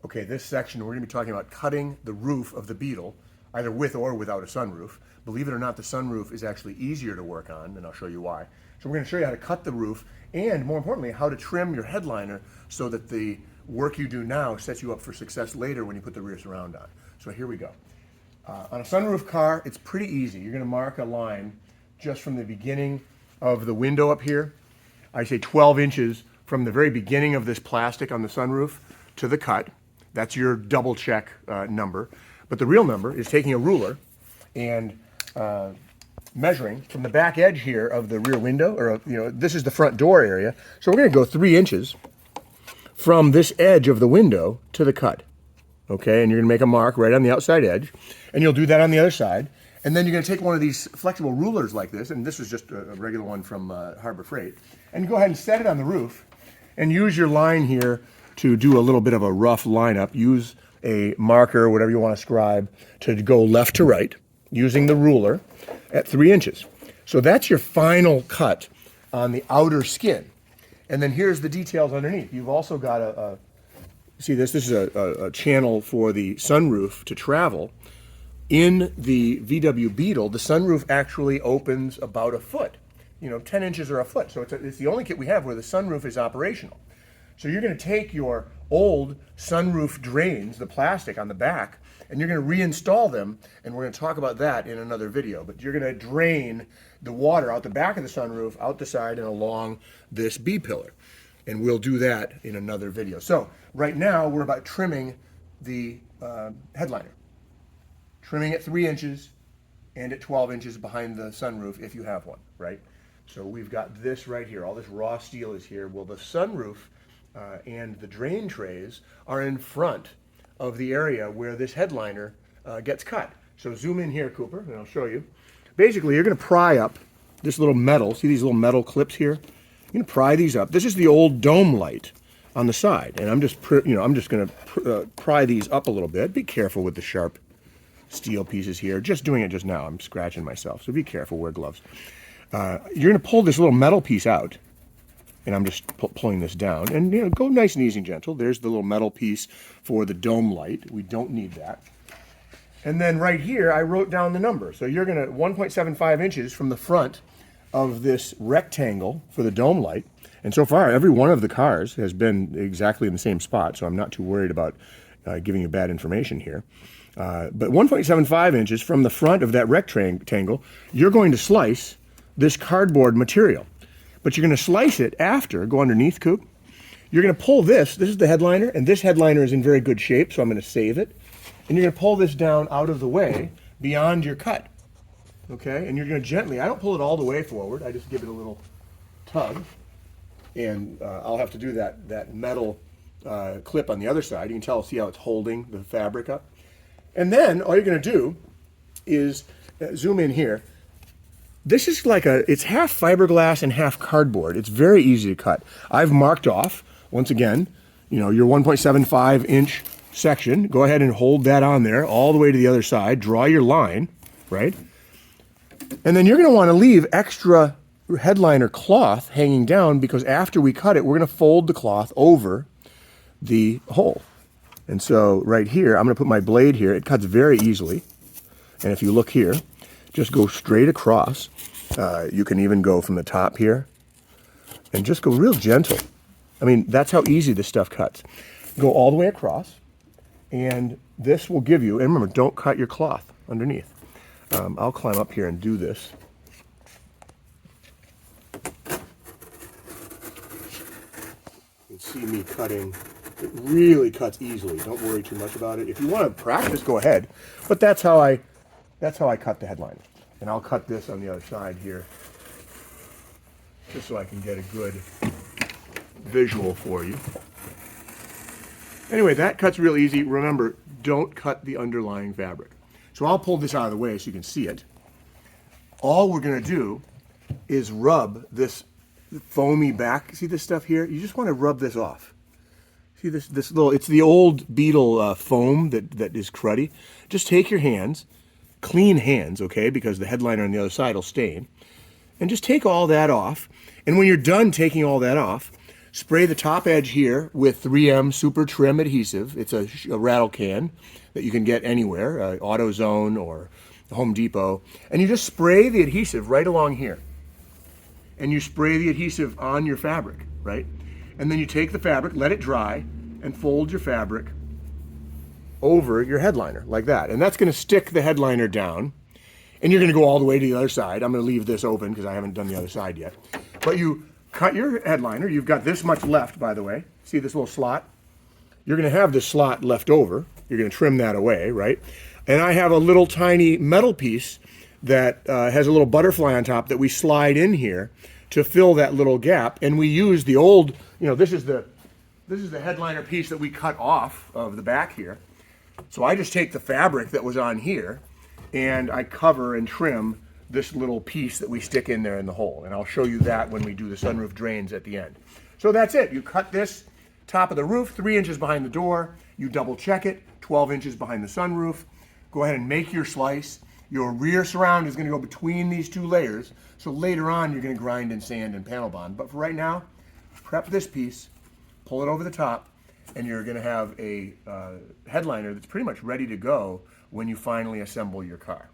Okay, this section we're going to be talking about cutting the roof of the Beetle, either with or without a sunroof. Believe it or not, the sunroof is actually easier to work on, and I'll show you why. So we're going to show you how to cut the roof, and more importantly, how to trim your headliner so that the work you do now sets you up for success later when you put the rear surround on. So here we go. On a sunroof car, it's pretty easy. You're going to mark a line just from the beginning of the window up here. I say 12 inches from the very beginning of this plastic on the sunroof to the cut. That's your double check number. But the real number is taking a ruler and measuring from the back edge here of the rear window, or this is the front door area. So we're going to go 3 inches from this edge of the window to the cut. Okay, and you're going to make a mark right on the outside edge, and you'll do that on the other side. And then you're going to take one of these flexible rulers like this, and this is just a regular one from Harbor Freight, and go ahead and set it on the roof, and use your line here to do a little bit of a rough lineup. Use a marker, whatever you want to scribe, to go left to right, using the ruler at 3 inches. So that's your final cut on the outer skin. And then here's the details underneath. You've also got see this is a channel for the sunroof to travel. In the VW Beetle, the sunroof actually opens about a foot, 10 inches or a foot. So it's the only kit we have where the sunroof is operational. So you're going to take your old sunroof drains, the plastic on the back, and you're going to reinstall them, and we're going to talk about that in another video. But you're going to drain the water out the back of the sunroof, out the side, and along this B-pillar. And we'll do that in another video. So right now, we're about trimming the headliner. Trimming at 3 inches and at 12 inches behind the sunroof if you have one, right? So we've got this right here. All this raw steel is here. Well, the sunroof and the drain trays are in front of the area where this headliner gets cut. So zoom in here, Cooper, and I'll show you. Basically, you're going to pry up this little metal. See these little metal clips here? You're going to pry these up. This is the old dome light on the side, and I'm just going to pry these up a little bit. Be careful with the sharp steel pieces here. Just doing it just now. I'm scratching myself, so be careful. Wear gloves. You're going to pull this little metal piece out, and I'm just pulling this down. And go nice and easy and gentle. There's the little metal piece for the dome light. We don't need that. And then right here, I wrote down the number. So you're going to 1.75 inches from the front of this rectangle for the dome light. And so far, every one of the cars has been exactly in the same spot, so I'm not too worried about giving you bad information here. But 1.75 inches from the front of that rectangle, you're going to slice this cardboard material. But you're going to slice it after, go underneath, Coop. You're going to pull this is the headliner, and this headliner is in very good shape, so I'm going to save it. And you're going to pull this down out of the way beyond your cut. Okay, and you're going to gently, I don't pull it all the way forward, I just give it a little tug. And I'll have to do that metal clip on the other side. You can tell, see how it's holding the fabric up. And then all you're going to do is zoom in here. This is it's half fiberglass and half cardboard. It's very easy to cut. I've marked off, once again, your 1.75 inch section. Go ahead and hold that on there all the way to the other side. Draw your line, right? And then you're going to want to leave extra headliner cloth hanging down, because after we cut it, we're going to fold the cloth over the hole. And so right here, I'm going to put my blade here. It cuts very easily. And if you look here, just go straight across. You can even go from the top here and just go real gentle. I mean, that's how easy this stuff cuts. Go all the way across, and this will give you, and remember, don't cut your cloth underneath. I'll climb up here and do this. You can see me cutting. It really cuts easily. Don't worry too much about it. If you want to practice, go ahead. But that's how I cut the headliner. And I'll cut this on the other side here, just so I can get a good visual for you. Anyway, that cuts real easy. Remember, don't cut the underlying fabric. So I'll pull this out of the way so you can see it. All we're going to do is rub this foamy back. See this stuff here? You just want to rub this off. See this little, it's the old Beetle foam that is cruddy. Just take your hands, clean hands, okay, because the headliner on the other side will stain, and just take all that off. And when you're done taking all that off, spray the top edge here with 3M Super Trim adhesive. It's a rattle can that you can get anywhere, AutoZone or Home Depot. And you just spray the adhesive right along here. And you spray the adhesive on your fabric, right? And then you take the fabric, let it dry, and fold your fabric over your headliner like that. And that's going to stick the headliner down. And you're going to go all the way to the other side. I'm going to leave this open because I haven't done the other side yet. But you cut your headliner. You've got this much left, by the way. See this little slot? You're going to have this slot left over. You're going to trim that away, right? And I have a little tiny metal piece that has a little butterfly on top that we slide in here to fill that little gap. And we use the old, this is the headliner piece that we cut off of the back here. So I just take the fabric that was on here and I cover and trim this little piece that we stick in there in the hole. And I'll show you that when we do the sunroof drains at the end. So that's it. You cut this top of the roof 3 inches behind the door. You double check it, 12 inches behind the sunroof. Go ahead and make your slice. Your rear surround is going to go between these two layers. So later on, you're going to grind and sand and panel bond. But for right now, prep this piece, pull it over the top, and you're going to have a headliner that's pretty much ready to go when you finally assemble your car.